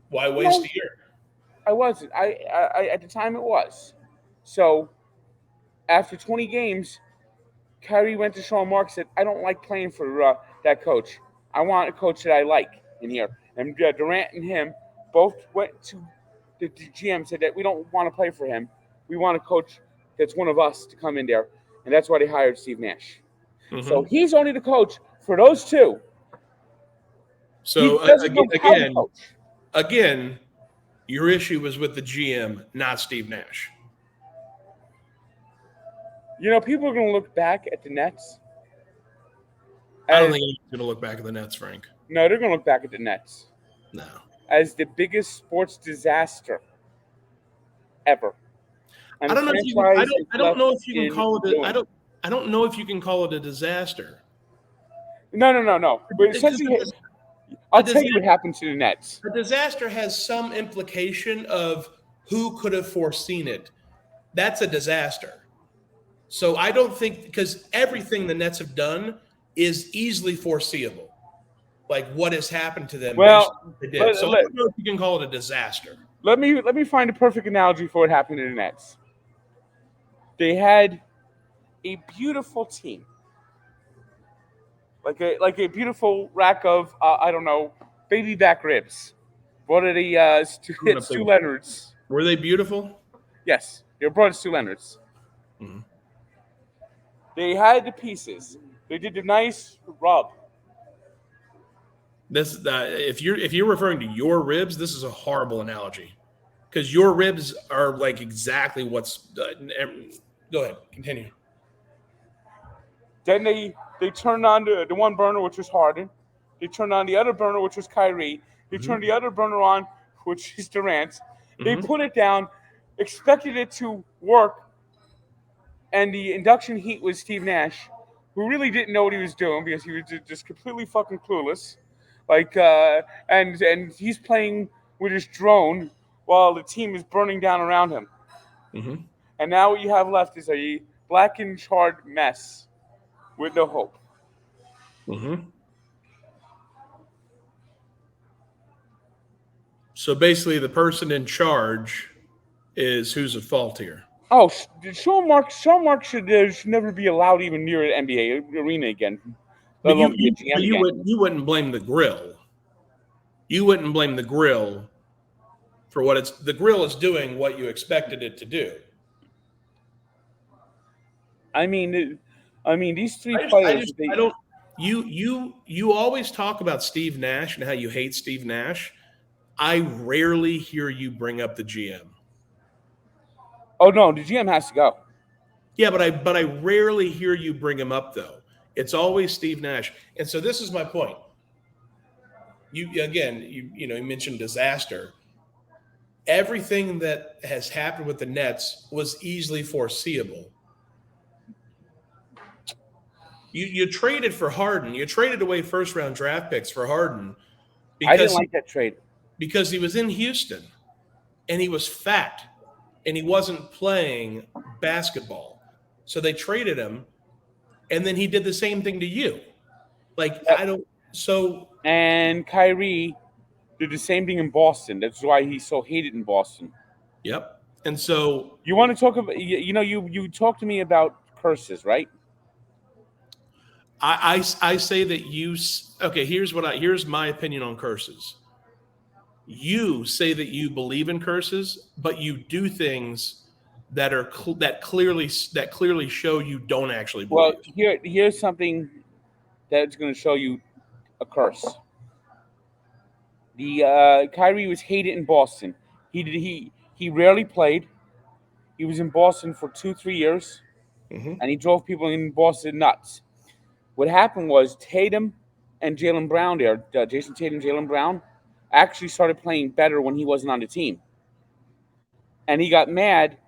Why waste a year? I wasn't. I at the time it was. So after 20 games, Kyrie went to Sean Marks and said, I don't like playing for that coach. I want a coach that I like in here. And Durant and him both went to the GM and said that we don't want to play for him. We want a coach that's one of us to come in there. And that's why they hired Steve Nash. So he's only the coach for those two. So again, your issue was with the GM, not Steve Nash. People are going to look back at the Nets. I don't think anyone's going to look back at the Nets, Frank. No, they're going to look back at the Nets. No. As the biggest sports disaster ever. And I don't know if you can call it a disaster. No. But essentially, I'll tell you what happened to the Nets. A disaster has some implication of who could have foreseen it. That's a disaster. So I don't think, because everything the Nets have done is easily foreseeable, like what has happened to them. Well, they did. So I don't know if you can call it a disaster. Let me find a perfect analogy for what happened to the Nets. They had a beautiful team, like a beautiful rack of baby back ribs. What are the Stu Leonard's? Were they beautiful? Yes, they were brought to Stu Leonard's. Mm-hmm. They had the pieces. They did the nice rub. This if you're referring to your ribs, this is a horrible analogy, because your ribs are like exactly what's. Go ahead, continue. Then they turned on the one burner, which was Harden. They turned on the other burner, which was Kyrie. They turned the other burner on, which is Durant. They put it down, expected it to work, and the induction heat was Steve Nash, who really didn't know what he was doing because he was just completely fucking clueless. And he's playing with his drone while the team is burning down around him. Mm-hmm. And now what you have left is a black and charred mess with no hope. Mm-hmm. So basically, the person in charge is who's at fault here. Oh, Sean Marks should never be allowed even near an NBA arena again. You wouldn't blame the grill. You wouldn't blame the grill for what the grill is doing what you expected it to do. I mean, these three players. You always talk about Steve Nash and how you hate Steve Nash. I rarely hear you bring up the GM. Oh no, the GM has to go. Yeah, but I rarely hear you bring him up though. It's always Steve Nash. And so this is my point. you mentioned disaster. Everything that has happened with the Nets was easily foreseeable. You traded for Harden. You traded away first-round draft picks for Harden I didn't because like that trade. because he was in Houston and he was fat and he wasn't playing basketball. So they traded him, and then he did the same thing to you. Like Yep. I don't. So And Kyrie did the same thing in Boston. That's why he's so hated in Boston. yep. And so You want to talk about? You talked to me about curses, right? I say that okay. Here's my opinion on curses. You say that you believe in curses, but you do things that are that clearly show you don't actually Well, believe. here's something that's going to show you a curse. The Kyrie was hated in Boston. He rarely played. He was in Boston for 2-3 years, Mm-hmm. and he drove people in Boston nuts. What happened was Tatum and Jaylen Brown Jason Tatum, Jaylen Brown, actually started playing better when he wasn't on the team, and he got mad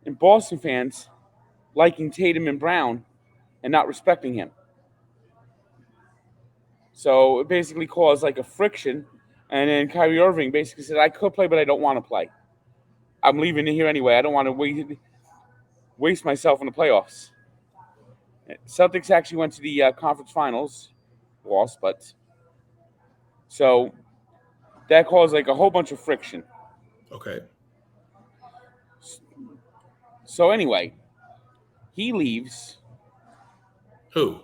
in Boston fans liking Tatum and Brown and not respecting him. So it basically caused like a friction, and then Kyrie Irving basically said, "I could play, but I don't want to play. I'm leaving here anyway. I don't want to waste myself in the playoffs." Celtics actually went to the conference finals, lost, but so that caused like a whole bunch of friction. Okay. So anyway, he leaves. Who?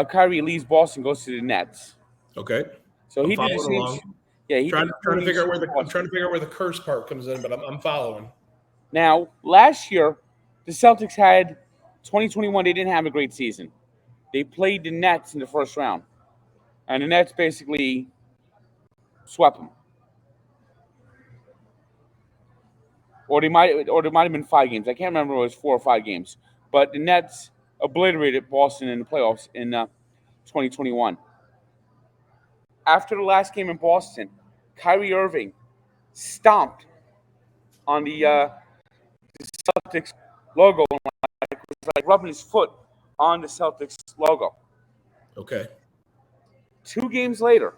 Kyrie leaves Boston, goes to the Nets. Okay. So I'm he did the following same. along. Yeah, he Trying, did trying to figure out where the. I'm trying to figure out where the curse part comes in, but I'm following. Now, last year, the Celtics had 2021. They didn't have a great season. They played the Nets in the first round, and the Nets basically swept them. Or there might have been 5 games. I can't remember if it was 4 or 5 games. But the Nets obliterated Boston in the playoffs in 2021. After the last game in Boston, Kyrie Irving stomped on the Celtics logo, like rubbing his foot on the Celtics logo. Okay. 2 games later,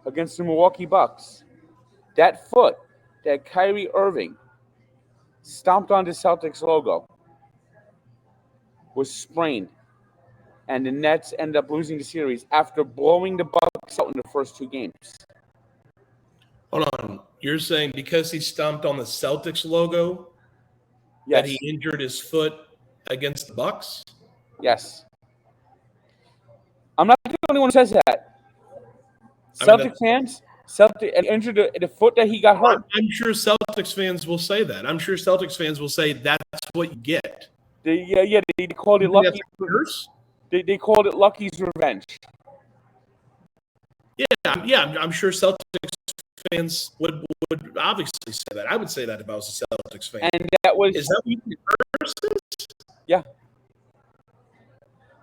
against the Milwaukee Bucks, that foot that Kyrie Irving stomped on the Celtics logo was sprained, and the Nets ended up losing the series after blowing the Bucks out in the first 2 games. Hold on. You're saying because he stomped on the Celtics logo that Yes, he injured his foot against the Bucks? yes. I'm not the only one who says that. I mean, Celtic fans, Celtic injured the foot that he got hurt. I'm sure Celtics fans will say that. I'm sure Celtics fans will say that's what you get. They called it You think Lucky. that's a curse? They called it Lucky's revenge. I'm sure Celtics fans would obviously say that. I would say that if I was a Celtics fan. And that was Is that what the curse is? yeah.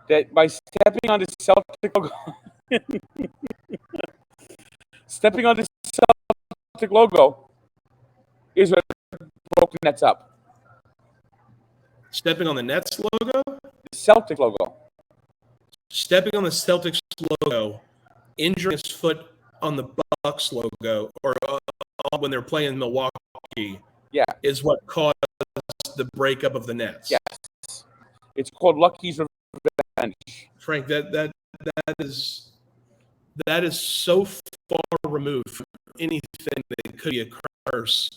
That by stepping on the Celtic logo, stepping on the Celtic logo is what broke the Nets up. Stepping on the Nets logo? The Celtic logo. Stepping on the Celtics logo, injuring his foot on the Bucks logo, or when they're playing Milwaukee, Yeah. is what caused the breakup of the Nets. Yes. It's called Lucky's revenge. Frank, that is so far removed from anything that could be a curse,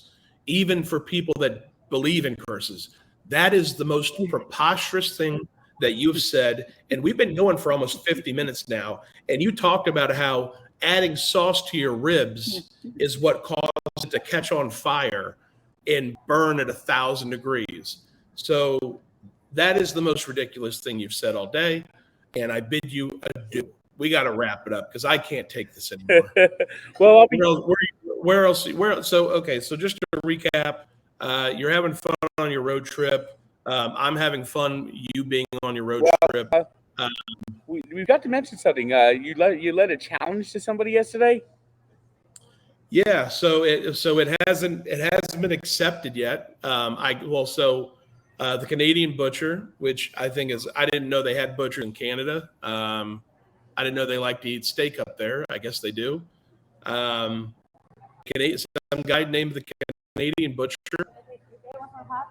even for people that believe in curses. That is the most preposterous thing that you've said, and we've been going for almost 50 minutes now, and you talked about how adding sauce to your ribs is what caused it to catch on fire and burn at 1,000 degrees. So that is the most ridiculous thing you've said all day, and I bid you adieu. We got to wrap it up because I can't take this anymore. Well, I'll be Where else? So, okay, so just to recap, you're having fun on your road trip. I'm having fun you being on your road trip. we've got to mention something. You led a challenge to somebody yesterday. Yeah, so it hasn't been accepted yet. The Canadian Butcher, which I think is, I didn't know they had butcher in Canada. I didn't know they like to eat steak up there. I guess they do. Um, some guy named the Canadian Butcher Yeah.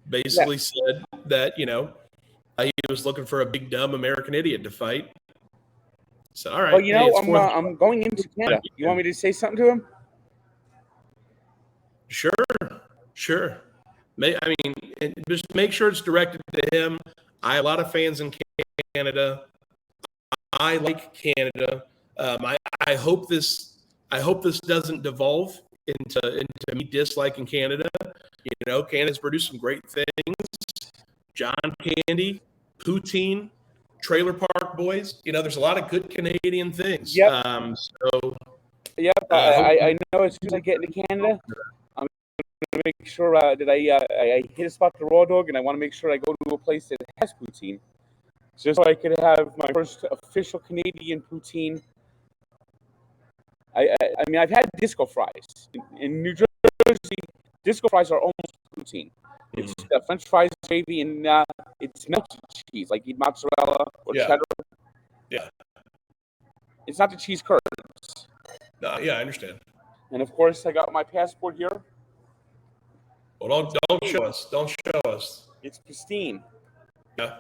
basically said that he was looking for a big dumb American idiot to fight. So all Well, right, hey, it's I'm going into Canada. You want me to say something to him? Sure, sure. I mean, just make sure it's directed to him. I have a lot of fans in Canada. I like Canada. I hope this doesn't devolve into me disliking Canada. Canada's produced some great things. John Candy, poutine, Trailer Park Boys. There's a lot of good Canadian things. Yep. So Yep. I know as soon as I get into Canada, I'm going to make sure that I hit a spot to raw dog, and I want to make sure I go to a place that has poutine, just so I could have my first official Canadian poutine. I mean, I've had disco fries in New Jersey. Disco fries are almost poutine. It's French fries, gravy, and it's melted cheese, like mozzarella or cheddar. Yeah. It's not the cheese curds. No, yeah, I understand. And of course, I got my passport here. Well, don't show us. Don't show us. It's pristine. Yeah.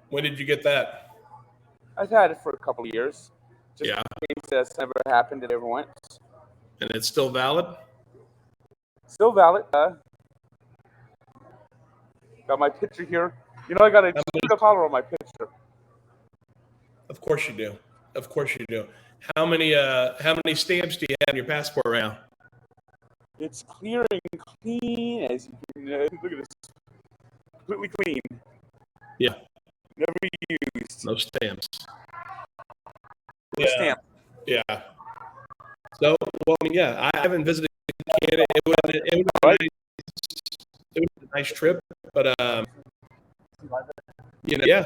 When did you get that? I've had it for a couple of years. Just Yeah. in case that's never happened, it ever went. And it's still valid? Still valid. Got my picture here. I got a collar on my picture. Of course you do. Of course you do. How many stamps do you have in your passport right now? It's clear and clean, as you can look at this. Completely clean. Yeah. Never used. No stamps. No stamp. Yeah. So, I haven't visited Canada. It was a nice trip, but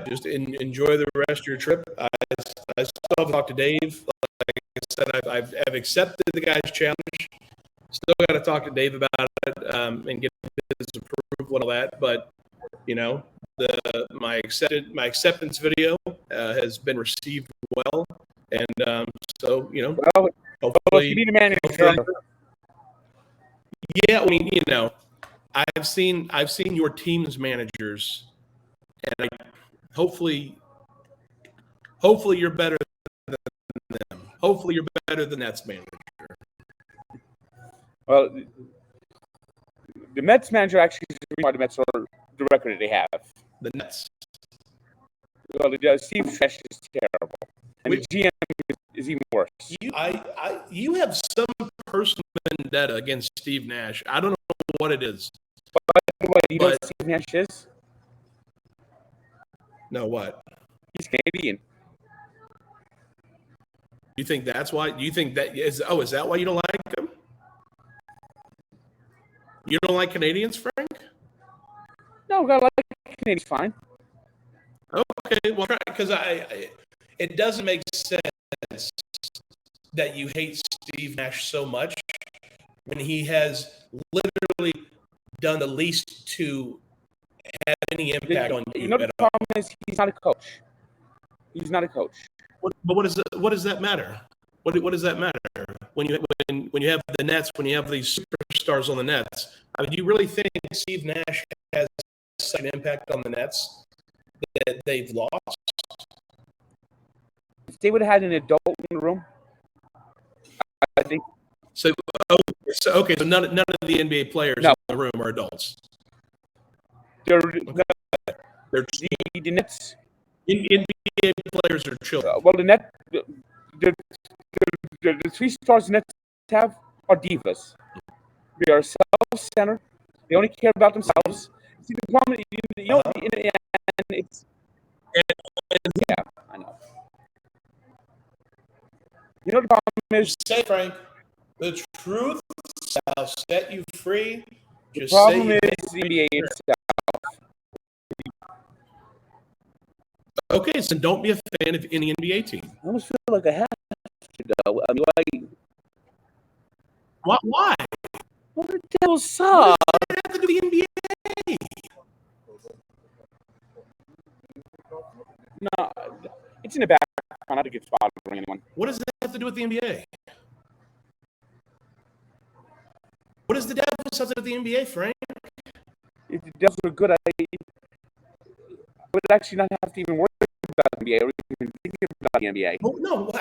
just enjoy the rest of your trip. I still have to talk to Dave. Like I said, I've accepted the guy's challenge. Still got to talk to Dave about it and get his approval and all that. But my acceptance video has been received well, and Well, if you need a manager, yeah, I mean, I've seen your team's managers, and hopefully you're better than them. Hopefully you're better than Nets manager. well, the Mets manager actually is the reason why the Mets are the record that they have. The Nets. Well, Steve Nash is terrible, and the GM is even worse. You have some personal vendetta against Steve Nash. I don't know what it is. What do you know what Steve Nash is? No, what? He's Canadian. You think that's why? You think that is? Oh, is that why you don't like him? You don't like Canadians, Frank? No, I like Canadians fine. Okay, well, because it doesn't make sense that you hate Steve Nash so much when he has literally done the least to have any impact on you. The problem is he's not a coach. He's not a coach. But what does that matter? What does that matter when you have the Nets, when you have these superstars on the Nets? I mean, do you really think Steve Nash has such an impact on the Nets that they've lost? If they would have had an adult in the room, I think. So none of the NBA players in the room are adults. They're the Nets. NBA players are children. Well, the three stars the Nets have are divas. They are self-centered. They only care about themselves. See, the problem, yeah, I know. The problem is, say, Frank, the truth shall set you free. The problem is the NBA itself. Okay, so don't be a fan of any NBA team. I almost feel like I have to, though. I mean, Why? Well, the Devils suck. What does that have to do with the NBA? No, it's in the background. I don't think it's bothering anyone. What does that have to do with the NBA? What does the Devils have to do with the NBA, Frank? If the Devils are good, I would actually not have to even worry about the NBA or even think about the NBA. Well, no, how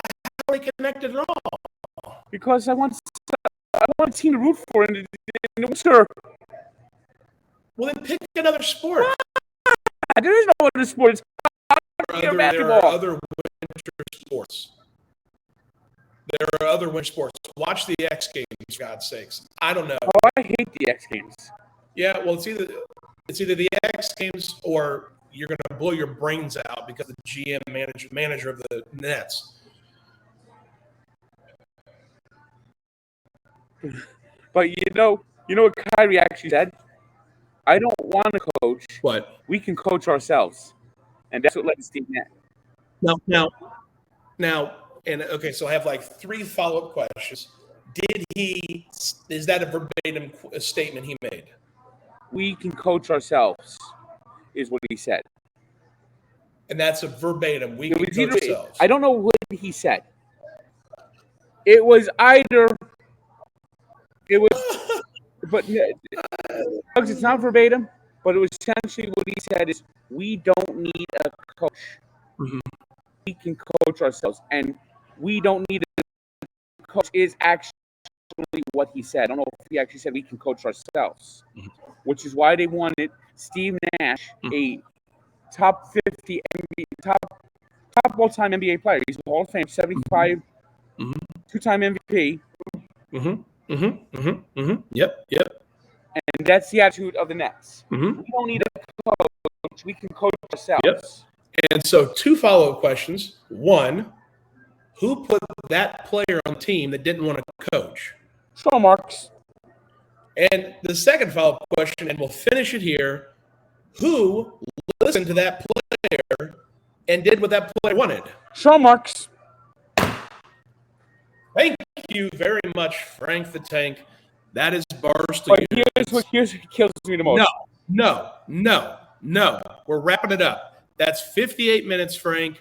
are they connected at all? Because I want a team to root for in the winter. Well, then pick another sport. There is no other sport. It's There are other winter sports. There are other winter sports. Watch the X Games, for God's sakes. I don't know. Oh, I hate the X Games. Yeah, well, it's either the X Games or you're going to blow your brains out because the GM manager of the Nets. But you know what Kyrie actually said? I don't want to coach. What? We can coach ourselves, and that's what led to Steve Nash. Now, and okay, so I have like 3 follow-up questions. Is that a verbatim statement he made? We can coach ourselves, is what he said. And that's a verbatim. We can coach ourselves. I don't know what he said. It was either. It was, but it's not verbatim. But it was essentially what he said is, we don't need a coach. Mm-hmm. We can coach ourselves, and we don't need a coach. Is actually what he said. I don't know if he actually said we can coach ourselves, which is why they wanted Steve Nash, a top 50 NBA, top all-time NBA player. He's a Hall of Fame, 75, two-time MVP. Yep. And that's the attitude of the Nets. We don't need a coach. We can coach ourselves. Yep. And so 2 follow-up questions. 1, who put that player on the team that didn't want to coach? Sean Marks. And the second follow-up question, and we'll finish it here, who listened to that player and did what that player wanted? Sean Marks. Thank you very much, Frank the Tank. That is Barstool. But here's what kills me the most. No. We're wrapping it up. That's 58 minutes, Frank.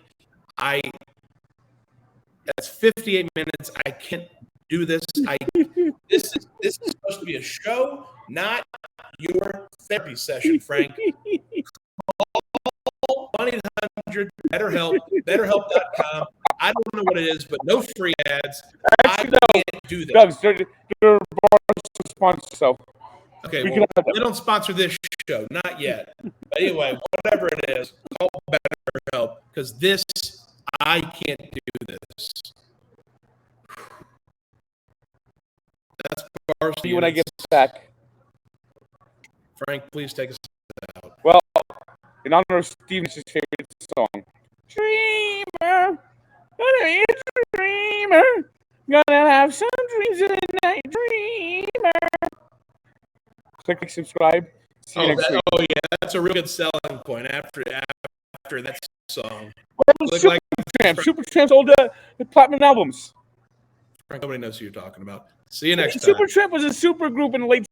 That's 58 minutes. I can't do this. This is supposed to be a show, not your therapy session, Frank. Call 1-800-BETTERHELP, BetterHelp.com. I don't know what it is, but no free ads. Actually, I can't do that. Doug's, they're Barstool sponsor, so. Okay, well, they don't sponsor this show, not yet. But anyway, whatever it is, call BetterHelp, because I can't do this. That's Barstool. See you when I get back. Frank, please take us out. Well, in honor of Steven's favorite song, Dreamer, gonna be a dreamer, gonna have some dreams tonight, dreamer. Click subscribe. See you next week. Oh yeah, that's a real good selling point after that song. Supertramp sold the platinum albums. Frank, nobody knows who you're talking about. See you next time. Supertramp was a super group in the late